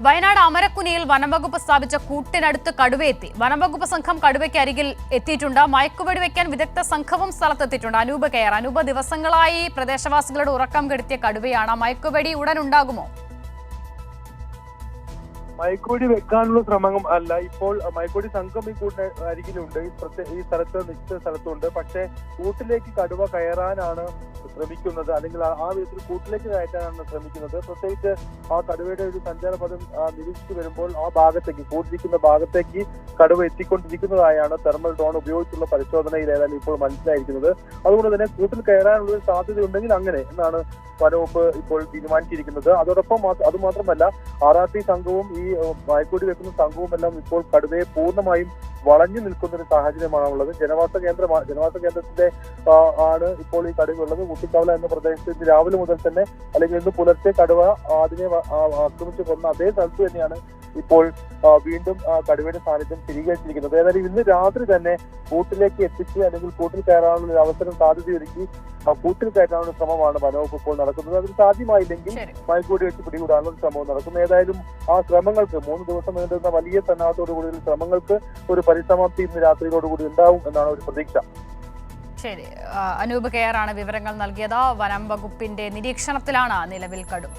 വയനാട് അമരക്കുനിയിൽ വനംവകുപ്പ് സ്ഥാപിച്ച കൂട്ടിനടുത്ത് കടുവയെത്തി. വനംവകുപ്പ് സംഘം കടുവയ്ക്ക് അരികിൽ എത്തിയിട്ടുണ്ട്. മയക്കുവെടി വയ്ക്കാൻ വിദഗ്ധ സംഘവും സ്ഥലത്തെത്തിയിട്ടുണ്ട്. അനൂപ് കെയർ. അനൂപ്, ദിവസങ്ങളായി പ്രദേശവാസികളുടെ ഉറക്കം കെടുത്തിയ കടുവയാണ്. മയക്കുവെടി ഉടൻ ഉണ്ടാകുമോ? മയക്കുവെടി വെക്കാനുള്ള ശ്രമം അല്ല. ഇപ്പോൾ മയക്കുവെടി സംഘം ഈ കൂട്ടിന് അരികിലുണ്ട്. ഈ സ്ഥലത്ത് നിശ്ചിത സ്ഥലത്തുണ്ട്. പക്ഷേ കൂട്ടിലേക്ക് കടുവ കയറാനാണ് ശ്രമിക്കുന്നത്, അല്ലെങ്കിൽ ആ വിധത്തിൽ കൂട്ടിലേക്ക് കയറ്റാനാണ് ശ്രമിക്കുന്നത്. പ്രത്യേകിച്ച് ആ കടുവയുടെ ഒരു സഞ്ചാരപഥം നിരീക്ഷിച്ചു വരുമ്പോൾ ആ ഭാഗത്തേക്ക്, കൂട്ടിരിക്കുന്ന ഭാഗത്തേക്ക് കടുവ എത്തിക്കൊണ്ടിരിക്കുന്നതായാണ് തെർമൽ ഡ്രോൺ ഉപയോഗിച്ചുള്ള പരിശോധനയിൽ ഏതായാലും ഇപ്പോൾ മനസ്സിലായിരിക്കുന്നത്. അതുകൊണ്ട് തന്നെ കൂട്ടിൽ കയറാനുള്ള ഒരു സാധ്യതയുണ്ടെങ്കിൽ അങ്ങനെ എന്നാണ് വനവകുപ്പ് ഇപ്പോൾ തീരുമാനിച്ചിരിക്കുന്നത്. അതോടൊപ്പം അതുമാത്രമല്ല, RRT സംഘവും ഈ മയക്കുവെടി വെക്കുന്ന സംഘവും എല്ലാം ഇപ്പോൾ കടുവയെ പൂർണ്ണമായും വളഞ്ഞു നിൽക്കുന്ന ഒരു സാഹചര്യമാണുള്ളത്. ജനവാസ കേന്ദ്രത്തിന്റെ ആണ് ഇപ്പോൾ ഈ കടുവ ഉള്ളത്. കുട്ടിക്കാവല എന്ന പ്രദേശത്ത് ഇന്ന് രാവിലെ മുതൽ തന്നെ, അല്ലെങ്കിൽ ഇന്ന് പുലർച്ചെ കടുവ അതിനെ ആക്രമിച്ചു കൊന്ന അതേ സ്ഥലത്ത് തന്നെയാണ് ഇപ്പോൾ വീണ്ടും കടുവയുടെ സാന്നിധ്യം സ്ഥിരീകരിച്ചിരിക്കുന്നത്. ഏതായാലും ഇന്ന് രാത്രി തന്നെ കൂട്ടിലേക്ക് എത്തിച്ച്, അല്ലെങ്കിൽ കൂട്ടിൽ കയറാനുള്ള ഒരു അവസരം സാധ്യതയൊരുക്കി കൂട്ടിൽ കയറ്റാനുള്ള ശ്രമമാണ് വനവകുപ്പ് ഇപ്പോൾ നടക്കുന്നത്. അതിന് സാധ്യമായില്ലെങ്കിൽ മയക്കുവെടി വെച്ച് പിടികൂടാനുള്ള ശ്രമവും നടക്കുന്നു. ഏതായാലും ആ ശ്രമങ്ങൾക്ക് 3 ദിവസം നീണ്ടുന്ന വലിയ സന്നാഹത്തോടുകൂടിയുള്ള ശ്രമങ്ങൾക്ക് ഒരു പരിസമാപ്തി ഇന്ന് രാത്രിയോടുകൂടി ഉണ്ടാവും എന്നാണ് ഒരു പ്രതീക്ഷ. ശരി, അനൂപ് കെയറാണ് വിവരങ്ങൾ നൽകിയത്. വനം വകുപ്പിന്റെ നിരീക്ഷണത്തിലാണ് നിലവിൽ കടുവ.